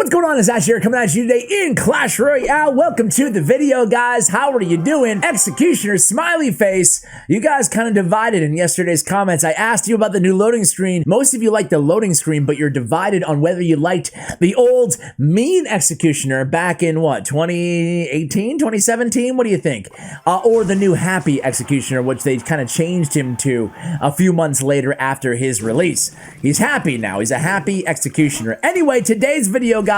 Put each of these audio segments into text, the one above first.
What's going on? It's Ash here coming at you today in Clash Royale. Welcome to the video, guys. How are you doing? Executioner, smiley face. You guys kind of divided in yesterday's comments. I asked you about the new loading screen. Most of you like the loading screen, but you're divided on whether you liked the old mean Executioner back in what, 2018, 2017? What do you think? Or the new happy Executioner, which they kind of changed him to a few months later after his release. He's happy now. He's a happy Executioner. Anyway, today's video, guys,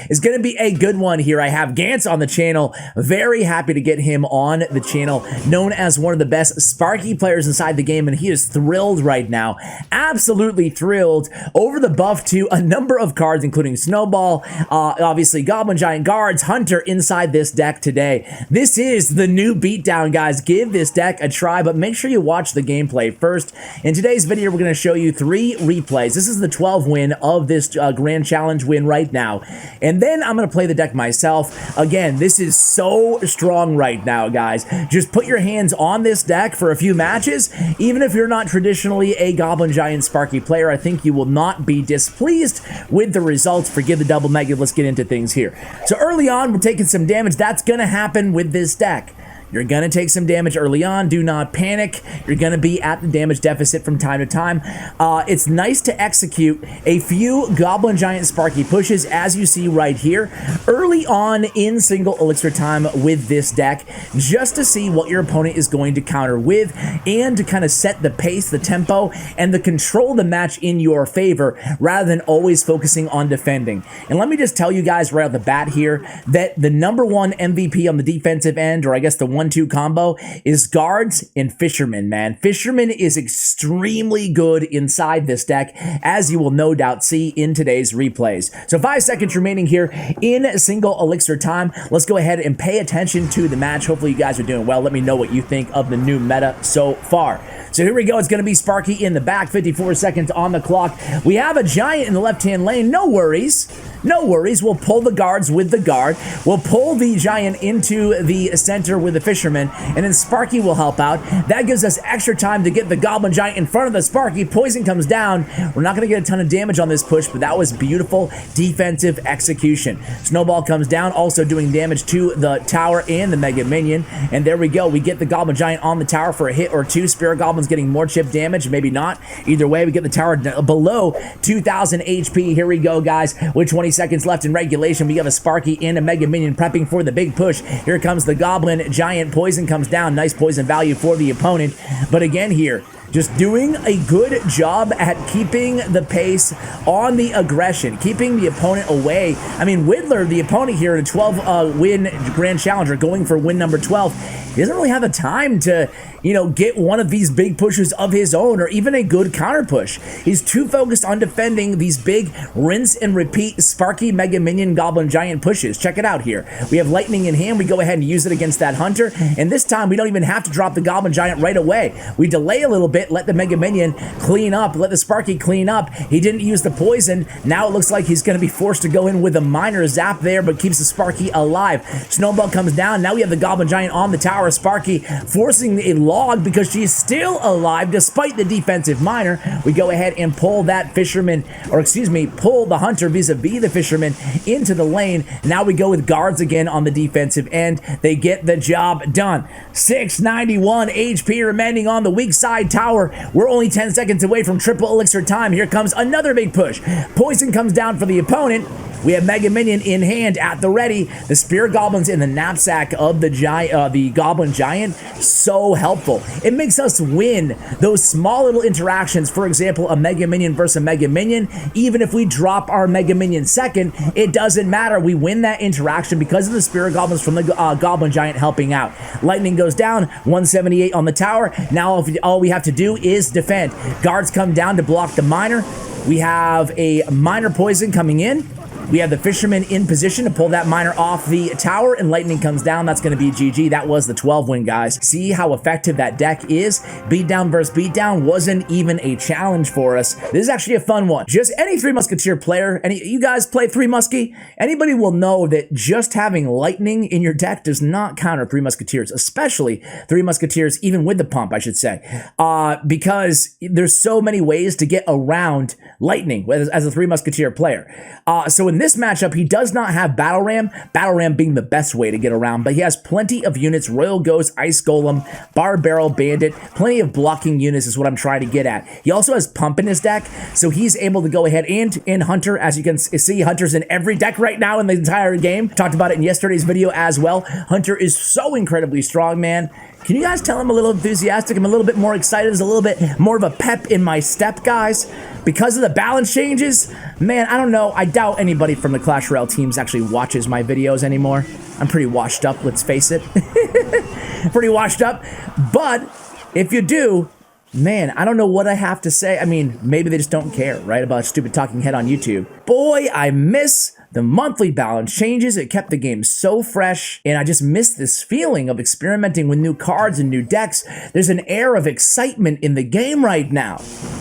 is going to be a good one here. I have Gantz on the channel. Very happy to get him on the channel. Known as one of the best Sparky players inside the game, and he is thrilled right now. Absolutely thrilled over the buff to a number of cards, including Snowball, obviously Goblin Giant, Guards, Hunter inside this deck today. This is the new beatdown, guys. Give this deck a try, but make sure you watch the gameplay first. In today's video, we're going to show you 3 replays. This is the 12 win of this Grand Challenge win right now. And then I'm going to play the deck myself. Again, this is so strong right now, guys. Just put your hands on this deck for a few matches. Even if you're not traditionally a Goblin Giant Sparky player, I think you will not be displeased with the results. Forgive the double negative. Let's get into things here. So early on, we're taking some damage. That's going to happen with this deck. You're going to take some damage early on. Do not panic. You're going to be at the damage deficit from time to time. It's nice to execute a few Goblin Giant Sparky pushes, as you see right here, early on in single elixir time with this deck, just to see what your opponent is going to counter with and to kind of set the pace, the tempo, and the control the match in your favor rather than always focusing on defending. And let me just tell you guys right off the bat here that the #1 MVP on the defensive end, or I guess the 1-2 combo, is Guards and Fisherman, man. Fisherman is extremely good inside this deck, as you will no doubt see in today's replays. So 5 seconds remaining here in single elixir time. Let's go ahead and pay attention to the match. Hopefully you guys are doing well. Let me know what you think of the new meta so far. So here we go. It's going to be Sparky in the back. 54 seconds on the clock. We have a Giant in the left-hand lane. No worries. No worries. We'll pull the Guards with the Guard. We'll pull the Giant into the center with the Fisherman, and then Sparky will help out. That gives us extra time to get the Goblin Giant in front of the Sparky. Poison comes down. We're not going to get a ton of damage on this push, but that was beautiful defensive execution. Snowball comes down, also doing damage to the tower and the Mega Minion. And there we go. We get the Goblin Giant on the tower for a hit or two. Spirit Goblin's getting more chip damage, maybe not. Either way, we get the tower below 2,000 HP. Here we go, guys, with 20 seconds left in regulation. We have a Sparky and a Mega Minion prepping for the big push. Here comes the Goblin Giant. Poison comes down. Nice poison value for the opponent. But again here, just doing a good job at keeping the pace on the aggression, keeping the opponent away. I mean, Whittler, the opponent here in a 12 win Grand Challenger, going for win number 12, he doesn't really have the time to, you know, get one of these big pushes of his own or even a good counter push. He's too focused on defending these big rinse and repeat Sparky, Mega Minion, Goblin Giant pushes. Check it out here. We have Lightning in hand. We go ahead and use it against that Hunter. And this time we don't even have to drop the Goblin Giant right away. We delay a little bit, let the Mega Minion clean up, let the Sparky clean up. He didn't use the poison. Now it looks like he's going to be forced to go in with a minor zap there, but keeps the Sparky alive. Snowball comes down. Now we have the Goblin Giant on the tower. Sparky forcing a log because she's still alive despite the defensive minor. We go ahead and pull that Fisherman, or excuse me, pull the Hunter vis-a-vis the Fisherman into the lane. Now we go with Guards again on the defensive end. They get the job done. 691 HP remaining on the weak side tower. We're only 10 seconds away from triple elixir time. Here comes another big push. Poison comes down for the opponent. We have Mega Minion in hand at the ready. The Spirit Goblins in the knapsack of the Goblin Giant. So helpful. It makes us win those small little interactions. For example, a Mega Minion versus a Mega Minion. Even if we drop our Mega Minion second, it doesn't matter. We win that interaction because of the Spirit Goblins from the Goblin Giant helping out. Lightning goes down. 178 on the tower. Now all we have to do is defend. Guards come down to block the minor. We have a minor poison coming in. We have the Fisherman in position to pull that miner off the tower, and Lightning comes down. That's going to be GG. That was the 12 win, guys. See how effective that deck is? Beatdown versus beatdown wasn't even a challenge for us. This is actually a fun one. Just any Three Musketeer player, you guys play Three Muskie? Anybody will know that just having Lightning in your deck does not counter Three Musketeers, especially Three Musketeers, even with the pump, I should say, because there's so many ways to get around Lightning as a Three Musketeer player. So in this matchup, he does not have Battle Ram being the best way to get around, but he has plenty of units, Royal Ghost, Ice Golem, Bar Barrel, Bandit, plenty of blocking units is what I'm trying to get at. He also has Pump in his deck, so he's able to go ahead and in Hunter, as you can see, Hunter's in every deck right now in the entire game. Talked about it in yesterday's video as well. Hunter is so incredibly strong, man. Can you guys tell I'm a little enthusiastic? I'm a little bit more excited. There's a little bit more of a pep in my step, guys. Because of the balance changes, man, I don't know. I doubt anybody from the Clash Royale teams actually watches my videos anymore. I'm pretty washed up, let's face it. Pretty washed up. But if you do, man, I don't know what I have to say. I mean, maybe they just don't care, right? About a stupid talking head on YouTube. Boy, I miss the monthly balance changes. It kept the game so fresh, and I just miss this feeling of experimenting with new cards and new decks. There's an air of excitement in the game right now.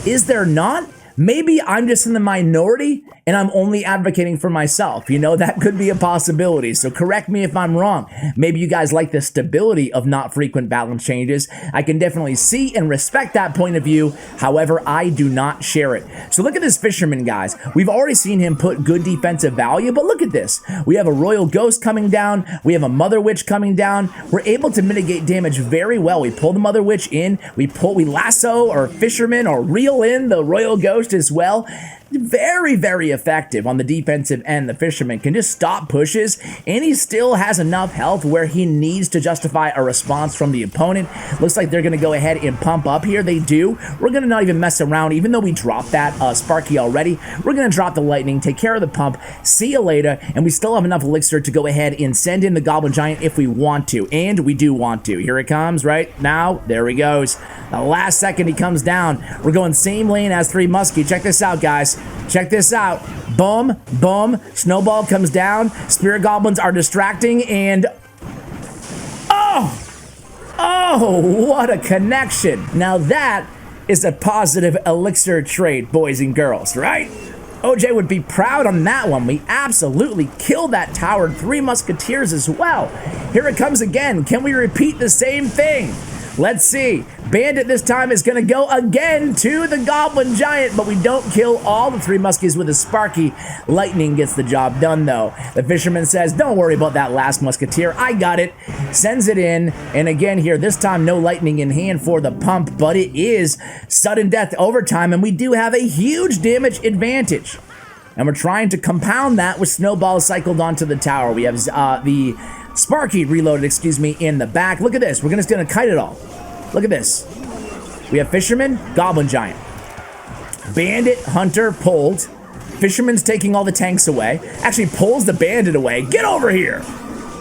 Is there not? Maybe I'm just in the minority and I'm only advocating for myself. You know, that could be a possibility. So correct me if I'm wrong. Maybe you guys like the stability of not frequent balance changes. I can definitely see and respect that point of view. However, I do not share it. So look at this Fisherman, guys. We've already seen him put good defensive value, but look at this. We have a Royal Ghost coming down. We have a Mother Witch coming down. We're able to mitigate damage very well. We pull the Mother Witch in. We lasso or Fisherman or reel in the Royal Ghost as well. Very, very effective on the defensive end. The Fisherman can just stop pushes, and he still has enough health where he needs to justify a response from the opponent. Looks like they're going to go ahead and pump up here. They do. We're going to not even mess around, even though we dropped that Sparky already. We're going to drop the Lightning, take care of the pump, see you later, and we still have enough elixir to go ahead and send in the Goblin Giant if we want to, and we do want to. Here it comes right now. There he goes. The last second he comes down. We're going same lane as Three Muskie. Check this out, guys. Check this out. Boom, boom. Snowball comes down. Spirit Goblins are distracting, and oh, what a connection. Now that is a positive elixir trade, boys and girls, right? OJ would be proud on that one. We absolutely killed that tower. Three Musketeers as well. Here it comes again. Can we repeat the same thing? Let's see. Bandit this time is going to go again to the Goblin Giant, but we don't kill all the Three Muskies with a Sparky. Lightning gets the job done, though. The Fisherman says, don't worry about that last Musketeer. I got it. Sends it in. And again here, this time no Lightning in hand for the pump, but it is sudden death overtime, and we do have a huge damage advantage. And we're trying to compound that with Snowball cycled onto the tower. We have the Sparky reloaded, in the back. Look at this. We're just going to kite it all. Look at this. We have Fisherman, Goblin Giant. Bandit, Hunter, pulled. Fisherman's taking all the tanks away. Actually pulls the Bandit away. Get over here.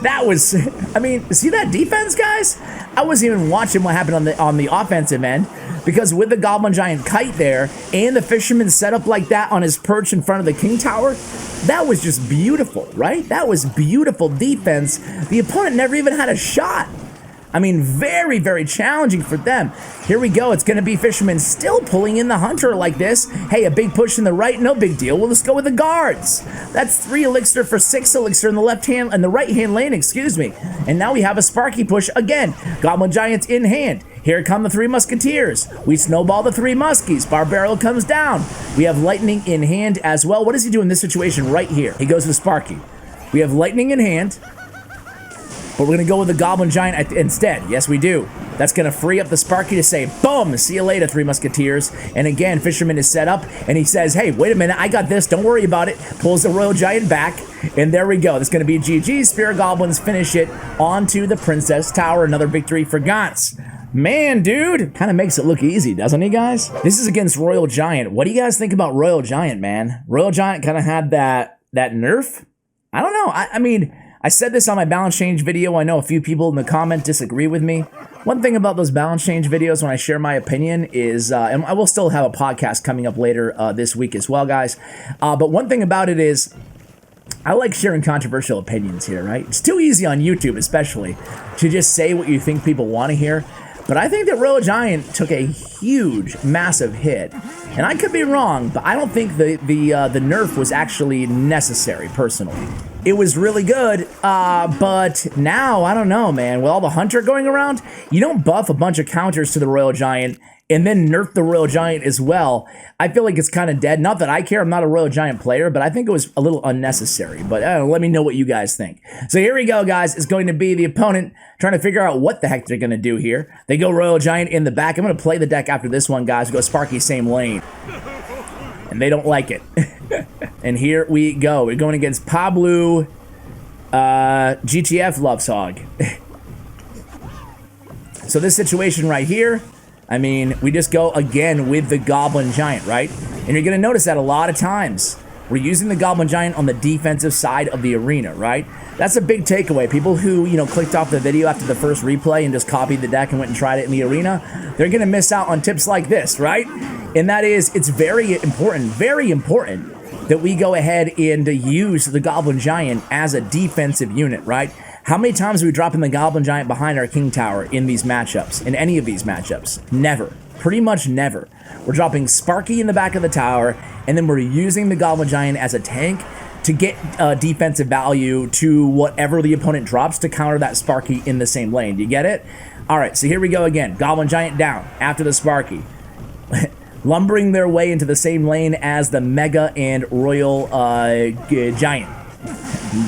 That was, I mean, see that defense, guys? I wasn't even watching what happened on the offensive end, because with the Goblin Giant kite there and the Fisherman set up like that on his perch in front of the King Tower, that was just beautiful, right? That was beautiful defense. The opponent never even had a shot. I mean, very, very challenging for them. Here we go. It's going to be Fisherman still pulling in the Hunter like this. Hey, a big push in the right, no big deal. Well, let's go with the guards. That's 3 elixir for 6 elixir in the left hand and the right hand lane, And now we have a Sparky push again. Goblin Giants in hand. Here come the Three Musketeers. We snowball the Three Muskies. Bar Barrel comes down. We have Lightning in hand as well. What does he do in this situation right here? He goes with Sparky. We have Lightning in hand. But we're going to go with the Goblin Giant instead. Yes, we do. That's going to free up the Sparky to say, boom, see you later, Three Musketeers. And again, Fisherman is set up, and he says, hey, wait a minute, I got this. Don't worry about it. Pulls the Royal Giant back, and there we go. That's going to be GG. Spirit Goblins finish it onto the Princess Tower. Another victory for Gantz. Man, dude, kind of makes it look easy, doesn't he, guys? This is against Royal Giant. What do you guys think about Royal Giant, man? Royal Giant kind of had that nerf? I don't know. I mean, I said this on my balance change video. I know a few people in the comment disagree with me. One thing about those balance change videos when I share my opinion is, and I will still have a podcast coming up later this week as well, guys. But one thing about it is, I like sharing controversial opinions here, right? It's too easy on YouTube, especially, to just say what you think people want to hear. But I think that Royal Giant took a huge, massive hit. And I could be wrong, but I don't think the nerf was actually necessary, personally. It was really good, but now, I don't know, man. With all the Hunter going around, you don't buff a bunch of counters to the Royal Giant and then nerf the Royal Giant as well. I feel like it's kind of dead. Not that I care. I'm not a Royal Giant player, but I think it was a little unnecessary. But let me know what you guys think. So here we go, guys. It's going to be the opponent trying to figure out what the heck they're going to do here. They go Royal Giant in the back. I'm going to play the deck after this one, guys. We go Sparky, same lane. And they don't like it. And here we go. We're going against Pablo GTF Loves Hog. So this situation right here, I mean, we just go again with the Goblin Giant, right? And you're going to notice that a lot of times we're using the Goblin Giant on the defensive side of the arena, right? That's a big takeaway. People who, you know, clicked off the video after the first replay and just copied the deck and went and tried it in the arena, they're going to miss out on tips like this, right? And that is, it's very important that we go ahead and use the Goblin Giant as a defensive unit, right? How many times are we dropping the Goblin Giant behind our King Tower in these matchups? In any of these matchups? Never. Pretty much never. We're dropping Sparky in the back of the tower, and then we're using the Goblin Giant as a tank to get defensive value to whatever the opponent drops to counter that Sparky in the same lane. Do you get it? All right, so here we go again. Goblin Giant down after the Sparky. Lumbering their way into the same lane as the Mega and Royal Giant.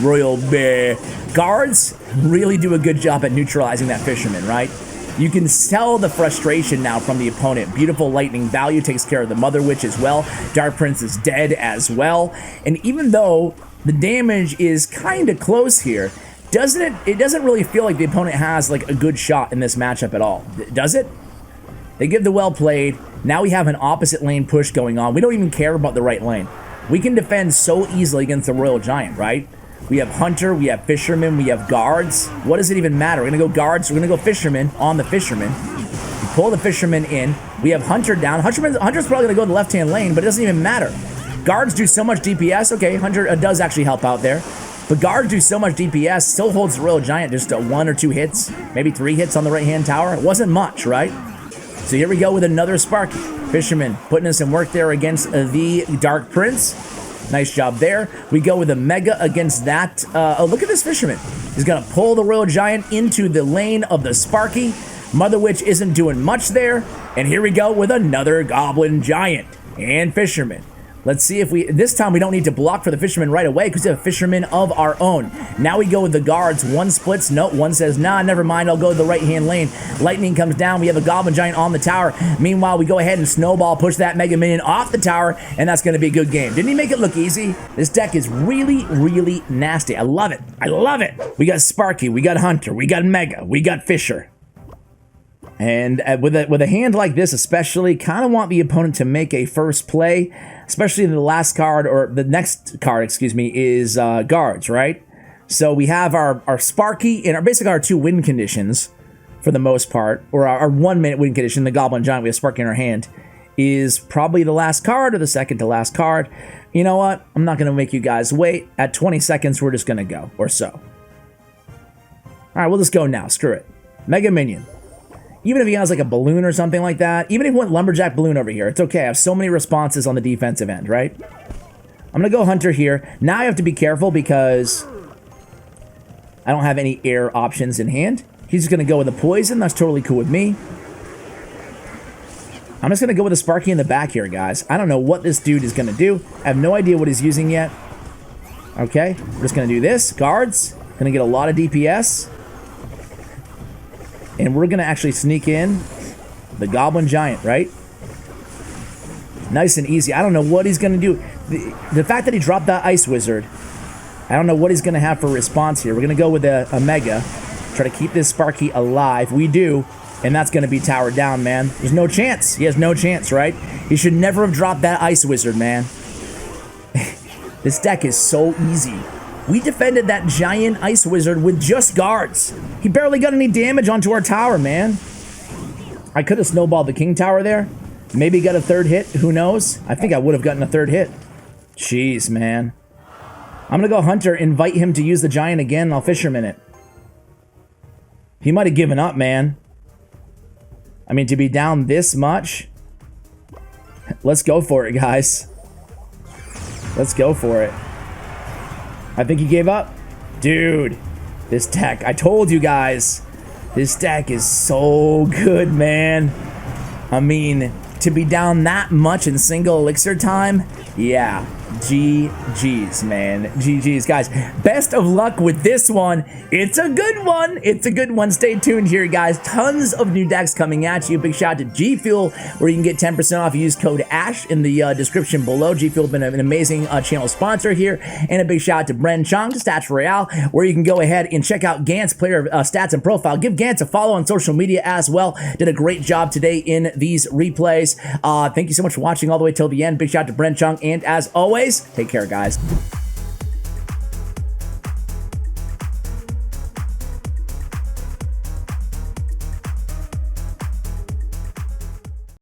Royal Bear. Guards really do a good job at neutralizing that Fisherman, right? You can tell the frustration now from the opponent. Beautiful Lightning Value takes care of the Mother Witch as well. Dark Prince is dead as well. And even though the damage is kind of close here, it doesn't really feel like the opponent has like a good shot in this matchup at all. Does it? They give the well played. Now we have an opposite lane push going on. We don't even care about the right lane. We can defend so easily against the Royal Giant, right? We have Hunter, we have Fisherman, we have Guards. What does it even matter? We're going to go Guards, we're going to go Fisherman on the Fisherman. We pull the Fisherman in. We have Hunter down. Hunter's probably going to go to the left-hand lane, but it doesn't even matter. Guards do so much DPS. Okay, Hunter does actually help out there. But Guards do so much DPS, still holds the Royal Giant just 1 or 2 hits, maybe 3 hits on the right-hand tower. It wasn't much, right? So here we go with another Sparky. Fisherman putting in some work there against the Dark Prince. Nice job there. We go with a Mega against that. Oh, look at this Fisherman. He's going to pull the Royal Giant into the lane of the Sparky. Mother Witch isn't doing much there. And here we go with another Goblin Giant and Fisherman. Let's see if this time we don't need to block for the Fisherman right away because we have a Fisherman of our own. Now we go with the Guards. One splits. No, one says, nah, never mind. I'll go to the right-hand lane. Lightning comes down. We have a Goblin Giant on the tower. Meanwhile, we go ahead and snowball, push that Mega Minion off the tower, and that's going to be a good game. Didn't he make it look easy? This deck is really, really nasty. I love it. I love it. We got Sparky. We got Hunter. We got Mega. We got Fisher. And with a hand like this, especially, kind of want the opponent to make a first play, especially in the last card, or the next card, excuse me, is Guards, right? So we have our Sparky and basically our 2 win conditions for the most part, or our 1-minute win condition, the Goblin Giant, we have Sparky in our hand, is probably the last card or the second to last card. You know what? I'm not going to make you guys wait. At 20 seconds, we're just going to go, or so. All right, we'll just go now. Screw it. Mega Minion. Even if he has like a balloon or something like that, even if he went Lumberjack Balloon over here, it's okay. I have so many responses on the defensive end, right? I'm going to go Hunter here. Now I have to be careful because I don't have any air options in hand. He's just going to go with the Poison. That's totally cool with me. I'm just going to go with a Sparky in the back here, guys. I don't know what this dude is going to do. I have no idea what he's using yet. Okay, we're just going to do this. Guards. Going to get a lot of DPS. And we're going to actually sneak in the Goblin Giant, right? Nice and easy. I don't know what he's going to do. The fact that he dropped that Ice Wizard, I don't know what he's going to have for response here. We're going to go with a Mega. Try to keep this Sparky alive. We do. And that's going to be towered down, man. There's no chance. He has no chance, right? He should never have dropped that Ice Wizard, man. This deck is so easy. We defended that giant Ice Wizard with just Guards. He barely got any damage onto our tower, man. I could have snowballed the King Tower there. Maybe got a 3rd hit. Who knows? I think I would have gotten a 3rd hit. Jeez, man. I'm going to go Hunter, invite him to use the Giant again, and I'll Fisherman it. He might have given up, man. I mean, to be down this much. Let's go for it, guys. Let's go for it. I think he gave up. Dude, this deck, I told you guys, this deck is so good, man. I mean, to be down that much in single elixir time, yeah, GG's, man. GG's, guys. Best of luck with this one. It's a good one. It's a good one. Stay tuned here, guys. Tons of new decks coming at you. Big shout out to GFUEL, where you can get 10% off. Use code ASH in the description below. GFUEL has been an amazing channel sponsor here. And a big shout out to Bren Chong, to Clash Royale, where you can go ahead and check out Gant's player stats and profile. Give Gant a follow on social media as well. Did a great job today in these replays. Thank you so much for watching all the way till the end. Big shout out to Bren Chong. And as always, take care, guys.